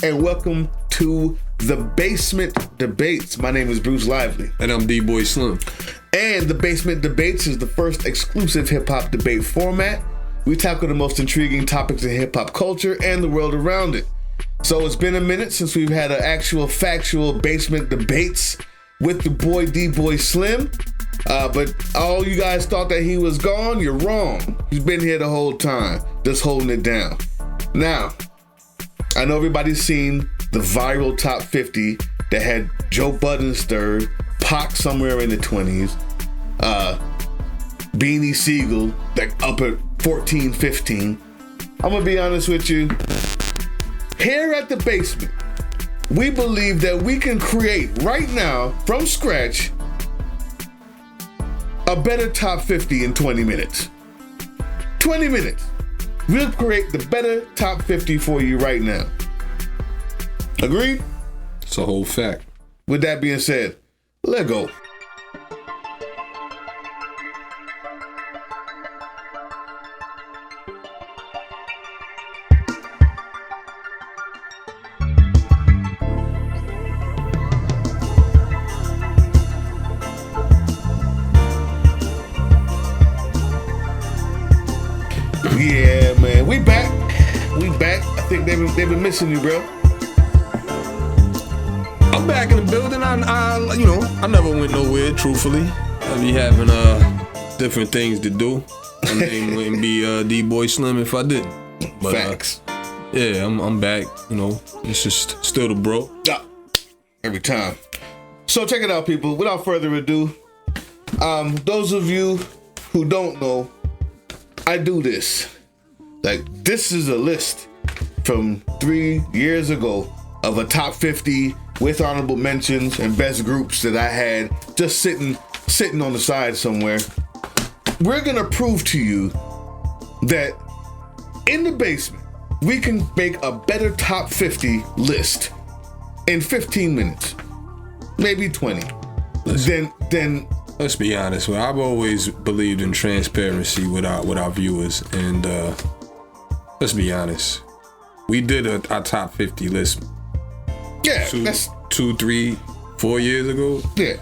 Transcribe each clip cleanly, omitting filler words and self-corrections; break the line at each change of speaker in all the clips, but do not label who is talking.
and welcome to the Basement Debates. My name is Bruce Lively.
And I'm D-Boy Slim.
And the Basement Debates is the first exclusive hip-hop debate format. We tackle the most intriguing topics in hip-hop culture and the world around it. So it's been a minute since we've had an actual factual Basement Debates with the boy D-Boy Slim. But all you guys thought that he was gone, you're wrong. He's been here the whole time, just holding it down. Now, I know everybody's seen the viral top 50 that had Joe Budden third, Pac somewhere in the 20s, Beanie Siegel like up at 14, 15. I'm gonna be honest with you. Here at the Basement, we believe that we can create right now from scratch a better top 50 in 20 minutes. 20 minutes. We'll create the better top 50 for you right now. Agreed?
It's a whole fact.
With that being said, let's go. Yeah, man, we back. I think they've been missing you, bro.
I'm back in the building. I never went nowhere. Truthfully, I be having different things to do. My name wouldn't be D-Boy Slim if I didn't. But,
Facts.
Yeah, I'm back. It's just still the bro.
Yeah, every time. So check it out, people. Without further ado, those of you who don't know, I do this. Like, this is a list from 3 years ago of a top 50 with honorable mentions and best groups that I had just sitting on the side somewhere. We're gonna prove to you that in the basement, we can make a better top 50 list in 15 minutes, maybe 20. Then
let's be honest. Well, I've always believed in transparency with our viewers, and let's be honest. We did our top 50 list.
Yeah,
that's 2, 3, 4 years ago.
Yeah.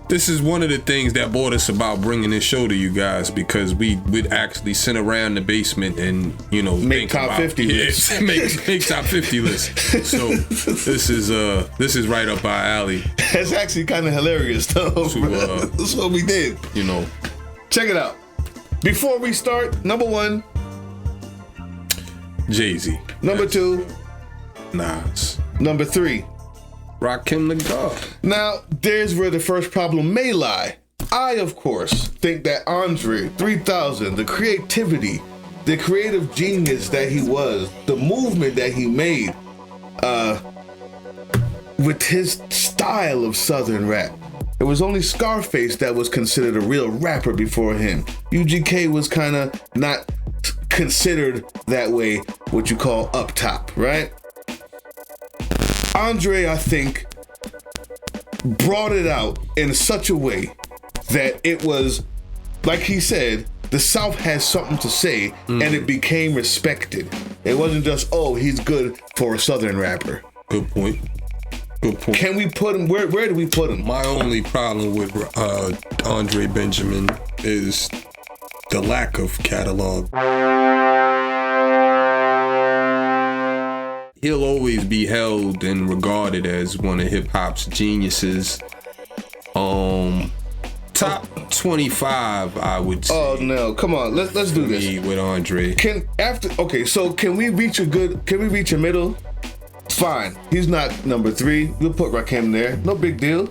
This is one of the things that brought us about bringing this show to you guys, because we'd actually sit around the basement and
make top 50 lists.
make top 50 lists. So this is right up our alley.
That's actually kind of hilarious though. That's what we did. Check it out. Before we start, number 1,
Jay-Z.
Number 2,
Nas.
Number 3,
Rakim the God.
Now, there's where the first problem may lie. I, of course, think that Andre 3000, the creativity, the creative genius that he was, the movement that he made, with his style of Southern rap. It was only Scarface that was considered a real rapper before him. UGK was kind of not considered that way, what you call up top, right? Andre, I think, brought it out in such a way that it was, like he said, the South has something to say, and it became respected. It wasn't just, oh, he's good for a Southern rapper.
Good point.
Can we put him, where do we put him?
My only problem with Andre Benjamin is the lack of catalog. He'll always be held and regarded as one of hip hop's geniuses. Top 25, I would say.
Oh no, come on, let's do this
with Andre.
Can we reach a middle? Fine, he's not number 3. We'll put Rakim there. No big deal.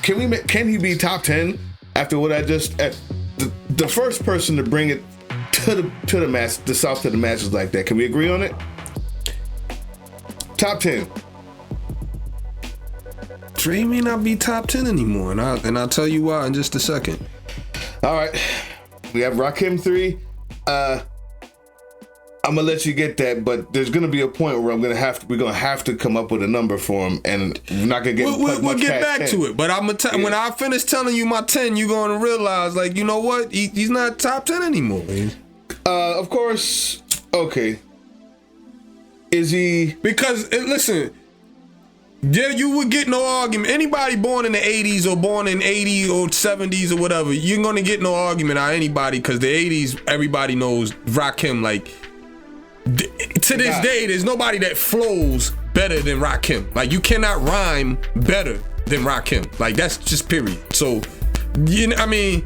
Can he be top 10 after what I just the first person to bring it to the mass, the South to the masses like that? Can we agree on it? Top 10.
Dre may not be top 10 anymore, and I'll tell you why in just a second.
All right, we have Rakim 3. I'm gonna let you get that, but there's gonna be a point where we're gonna have to come up with a number for him, and we're not gonna get.
We'll get back 10. To it, but I'm gonna when I finish telling you my 10, you're gonna realize, like, you know what? He's not top 10 anymore.
Of course. Okay. Is he?
Because listen, yeah, you would get no argument. Anybody born in the 80s or born in 80s or 70s or whatever, you're gonna get no argument out of anybody, because the 80s, everybody knows Rakim. Like to this day, there's nobody that flows better than Rakim. Like you cannot rhyme better than Rakim. Like that's just period. So you know, I mean,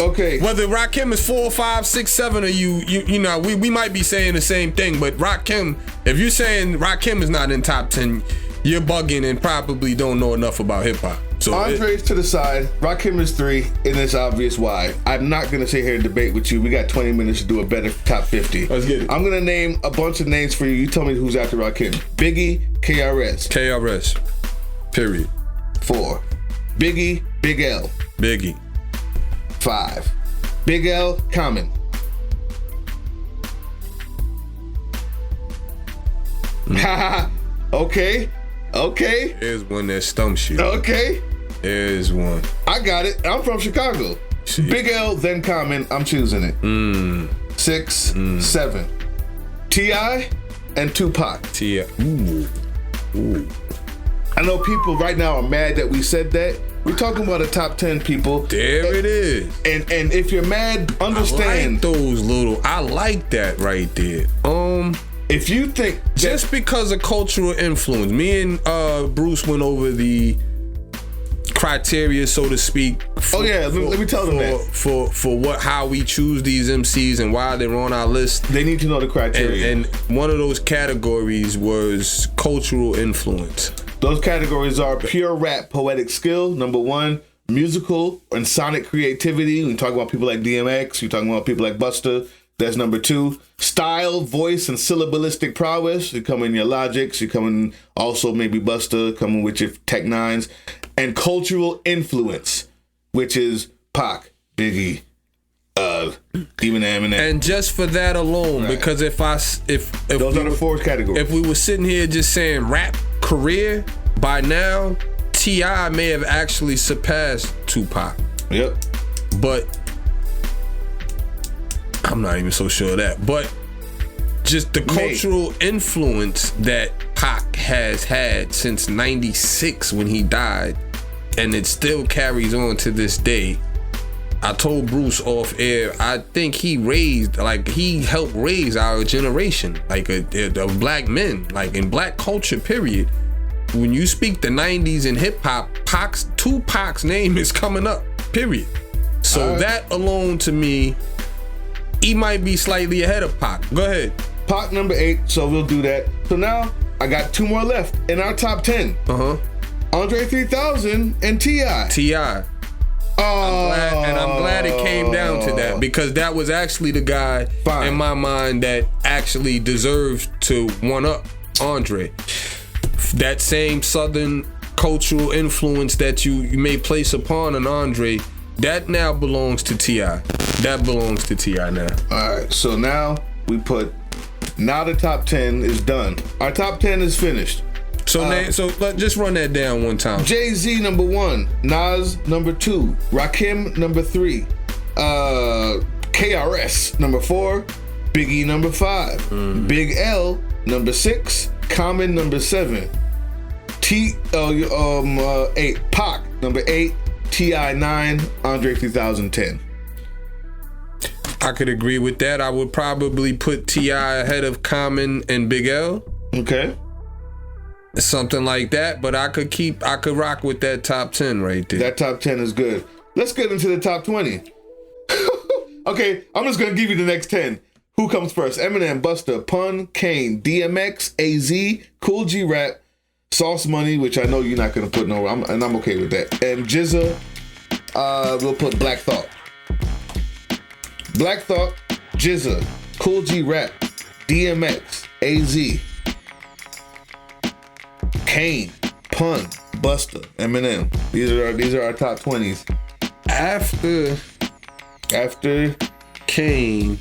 okay. Whether Rakim is 4, 5, 6, 7, or you know, we might be saying the same thing, but Rakim, if you're saying Rakim is not in top 10, you're bugging and probably don't know enough about hip hop. So
Andre's to the side, Rakim is 3, and it's obvious why. I'm not gonna sit here and debate with you. We got 20 minutes to do a better top 50.
Let's get it.
I'm gonna name a bunch of names for you. You tell me who's after Rakim. Biggie, KRS.
KRS. Period.
4. Biggie, Big L.
Biggie.
5. Big L, Common. Okay.
Here's one that stumps you.
Okay.
Here's one.
I got it. I'm from Chicago. Shit. Big L, then Common. I'm choosing it. 6, 7. T.I. and Tupac.
T.I. Ooh.
I know people right now are mad that we said that. We're talking about a top 10, people.
There it is.
And if you're mad, understand.
I like that right there.
If you think
just because of cultural influence, me and Bruce went over the criteria, so to speak.
Let me tell them that
for how we choose these MCs and why they're on our list.
They need to know the criteria.
And one of those categories was cultural influence.
Those categories are pure rap, poetic skill, number 1. Musical and sonic creativity. We talk about people like DMX. We talking about people like Busta. That's number 2. Style, voice, and syllabalistic prowess. You come in your Logics. You come in also maybe Busta, coming with your Tech 9s. And cultural influence, which is Pac, Biggie, even Eminem.
And just for that alone, right. Because if
those are the 4 categories.
If we were sitting here just saying rap career, by now T.I. may have actually surpassed Tupac.
Yep.
But I'm not even so sure of that. But just the cultural influence that Pac has had since 96 when he died, and it still carries on to this day. I told Bruce off air, I think he helped raise our generation, like of black men, like in black culture, period. When you speak the 90s in hip hop, Tupac's name is coming up, period. So that alone to me, he might be slightly ahead of Pac. Go ahead.
Pac number 8, so we'll do that. So now I got 2 more left in our top 10. Andre 3000 and T.I.
T.I. I'm glad it came down to that, because that was actually the guy in my mind that actually deserves to one up Andre. That same Southern cultural influence that you may place upon an Andre, that now belongs to T.I. That belongs to T.I. now.
All right, so now now the top 10 is done. Our top 10 is finished.
So let's just run that down one time.
Jay-Z number 1, Nas number 2, Rakim number 3, KRS number 4, Biggie number 5, Big L number 6, Common number 7, 8, Pac number 8, T.I. 9, Andre 3010.
I could agree with that. I would probably put T.I. ahead of Common and Big L.
Okay.
Something like that, but I could rock with that top 10 right there.
That top 10 is good. Let's get into the top 20. Okay, I'm just gonna give you the next 10. Who comes first? Eminem, Busta, Pun, Kane, DMX, AZ, Cool G Rap, Sauce Money, which I know you're not gonna put no, and I'm okay with that. And Jizza, we'll put Black Thought. Black Thought, Jizza, Cool G Rap, DMX, AZ, Kane, Pun, Busta, Eminem. These are our top 20s. After
Kane.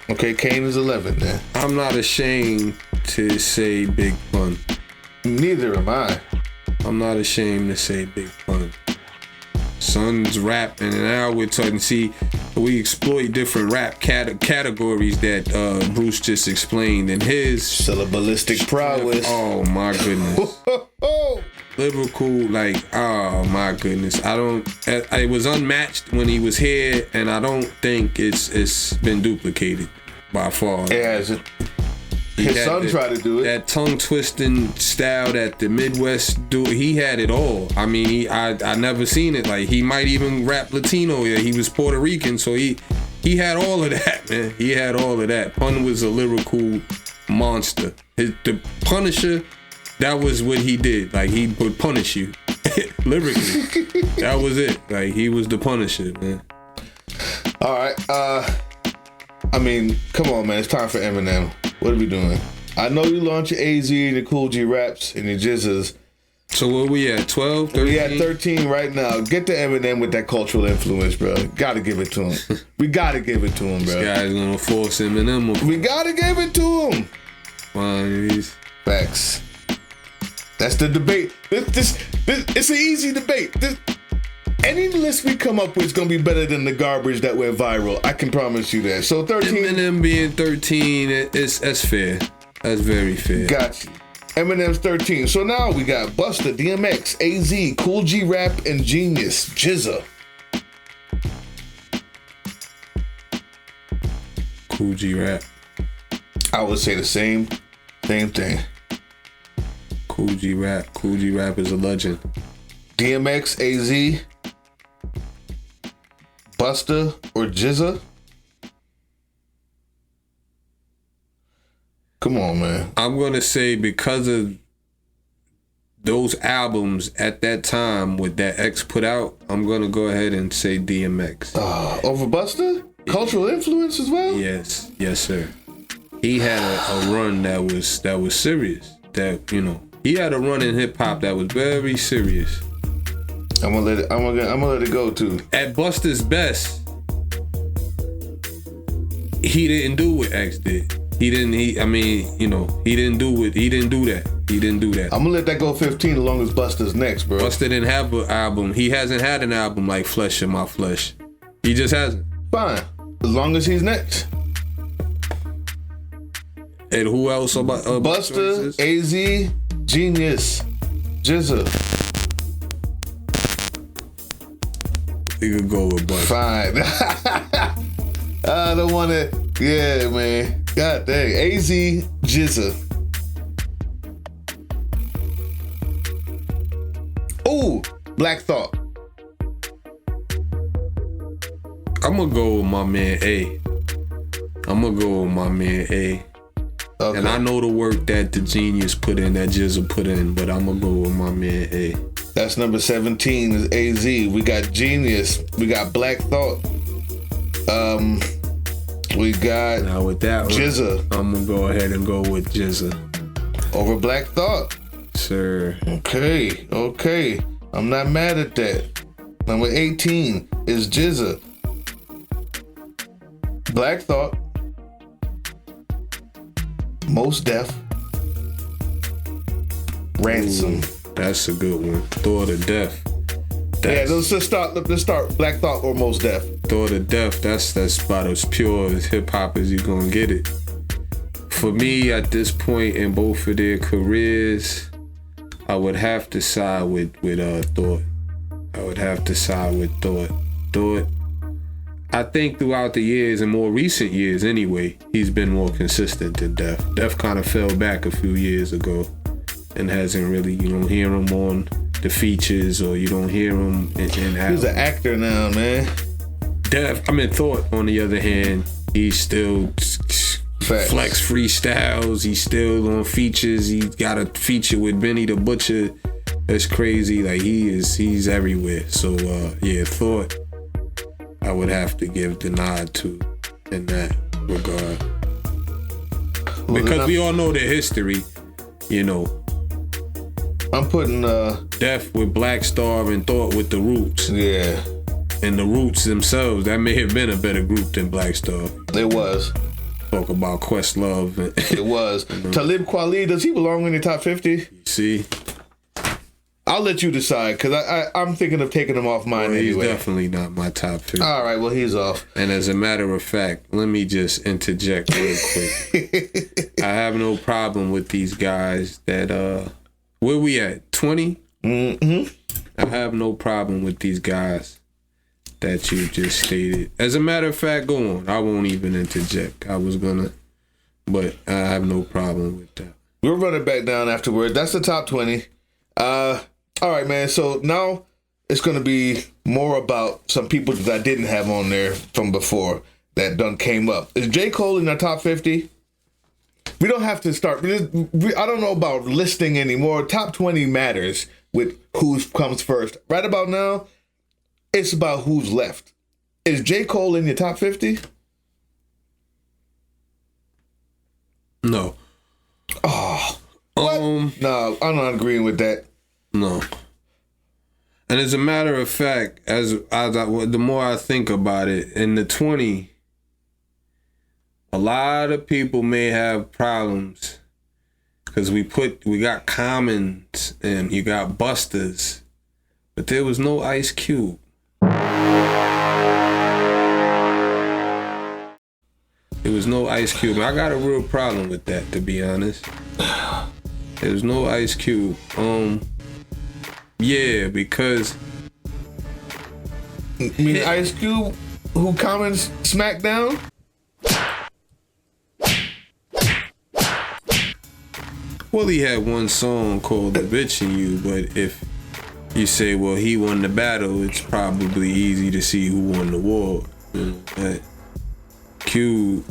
Okay, Kane is 11 then.
I'm not ashamed to say Big Pun.
Neither am I.
I'm not ashamed to say Big Pun. Son's rapping, and now we're talking. See, we exploit different rap categories that Bruce just explained, and his
syllabalistic prowess.
Oh my goodness. Lyrical, like, oh my goodness. It was unmatched when he was here, and I don't think it's been duplicated by far.
It hasn't. His son tried to do it.
That tongue twisting style that the Midwest do, he had it all. I mean, I never seen it. Like, he might even rap Latino. Yeah, he was Puerto Rican, so he had all of that, man. He had all of that. Pun was a lyrical monster. The Punisher, that was what he did. Like, he would punish you lyrically. That was it. Like, he was the Punisher, man.
All right. I mean, come on, man. It's time for Eminem. What are we doing? I know you launch your AZ and your Cool G raps and your jizzers.
So where we at? 12, 13?
We at 13 right now. Get to Eminem with that cultural influence, bro. Gotta give it to him. We gotta give it to him, bro.
This guy's gonna force Eminem.
We gotta give it to him.
Fine,
facts. That's the debate. This it's an easy debate. Any list we come up with is gonna be better than the garbage that went viral. I can promise you that. So 13.
Eminem being 13, that's fair. That's very fair.
Got you. Eminem's 13. So now we got Busta, DMX, AZ, Cool G Rap, and Genius, GZA.
Cool G Rap.
I would say the same thing.
Cool G Rap. Cool G Rap is a legend.
DMX, AZ, Busta, or GZA? Come on, man.
I'm gonna say because of those albums at that time with that X put out, I'm gonna go ahead and say DMX.
Over Busta? Cultural influence as well?
Yes, sir. He had a run that was serious. That, you know, he had a run in hip hop that was very serious.
I'm gonna let it go too.
At Busta's best, he didn't do what X did. He didn't do that.
I'm gonna let that go 15 as long as Busta's next, bro.
Busta didn't have an album. He hasn't had an album like Flesh in My Flesh. He just hasn't.
Fine. As long as he's next.
And who else about
Busta, AZ, Genius, GZA.
You could go with Busta.
Fine. I don't want to. Yeah, man. God dang. AZ, GZA. Ooh, Black Thought.
I'm gonna go with my man A. Okay. And I know the work that the Genius put in, that GZA put in, but I'm gonna go with my man A.
That's number 17 is AZ. We got Genius. We got Black Thought. We got
now with that one,
GZA.
I'm gonna go ahead and go with GZA
over Black Thought.
Sir.
Okay. I'm not mad at that. Number 18 is GZA. Black Thought. Mos Def. Ransom.
Ooh, that's a good one. Thought of Death.
Let's start Black Thought or Mos Def.
Thought of Death, that's about as pure as hip hop as you're gonna get it. For me, at this point in both of their careers, I would have to side with Thought. Thought. I think throughout the years, and more recent years anyway, he's been more consistent than Def. Def kind of fell back a few years ago and hasn't really, you don't hear him on the features or you don't hear him in
He's an actor now, man.
Thought, on the other hand, he's still flex freestyles. He's still on features. He got a feature with Benny the Butcher. That's crazy. Like, he's everywhere. So, Thought, I would have to give the nod to in that regard. Because we all know the history, you know.
I'm putting
Def with Black Star and Thought with the Roots.
Yeah.
And the Roots themselves, that may have been a better group than Black Star.
It was.
Talk about Questlove.
It was. Talib Kweli, does he belong in the top 50?
See?
I'll let you decide because I'm thinking of taking him off mine
He's
anyway.
definitely not my top 50.
All right, well, he's off.
And as a matter of fact, let me just interject real quick. I have no problem with these guys that, where we at, 20?
Mm-hmm.
I have no problem with these guys that you just stated. As a matter of fact, go on. I won't even interject. I was gonna, but I have no problem with that.
We'll run it back down afterward. That's the top 20. All right, man. So now it's going to be more about some people that I didn't have on there from before that done came up. Is J. Cole in our top 50? We don't have to start. I don't know about listing anymore. Top 20 matters with who comes first. Right about now, it's about who's left. Is J. Cole in your top 50?
No.
Oh. What? No, I'm not agreeing with that.
No. And as a matter of fact, the more I think about it, in the 20, a lot of people may have problems because we got Commons and you got Busters, but there was no Ice Cube. There was no Ice Cube. I got a real problem with that, to be honest. There was no Ice Cube. Yeah, because
you mean Ice Cube, who Commons SmackDown?
Well, he had one song called "The Bitch in You," but if you say, well, he won the battle, it's probably easy to see who won the war. But Cube,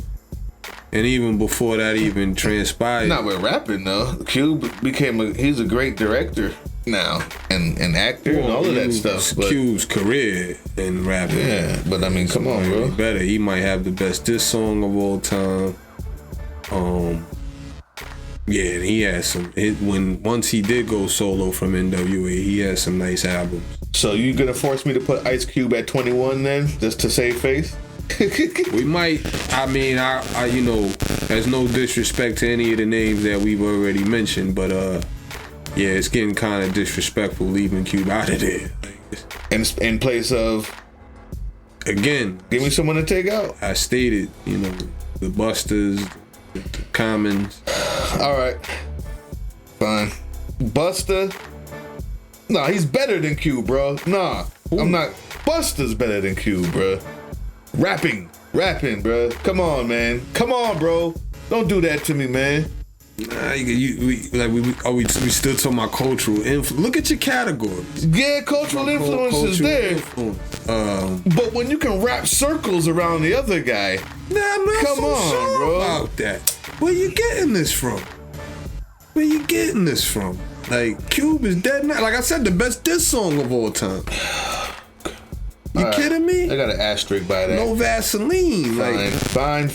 and even before that even transpired.
Not with rapping though. Cube he's a great director now and actor and all of that stuff. But
Cube's career in rapping.
Yeah, but I mean, come on, bro.
Better. He might have the best diss song of all time. Yeah, he had some. Once he did go solo from NWA, he had some nice albums.
So you gonna force me to put Ice Cube at 21 then, just to save face?
We might. I mean, I you know, there's no disrespect to any of the names that we've already mentioned, but yeah, it's getting kind of disrespectful leaving Cube out of there.
In place of,
again,
give me someone to take out.
I stated, you know, the Busters, the Commons.
All right, fine. Busta. Nah, he's better than Cube, bro. Nah, ooh. I'm not. Busta's better than Cube, bro. Rapping, bro. Come on, man. Come on, bro. Don't do that to me, man.
Nah, we still talking about cultural influence. Look at your categories.
Yeah, cultural influence is there. But when you can wrap circles around the other guy,
I'm not
come
so
on,
sure
bro.
About that. Where you getting this from? Like, Cube is dead now. Like I said, the best diss song of all time. You kidding me?
I got an asterisk by that.
No Vaseline.
Fine.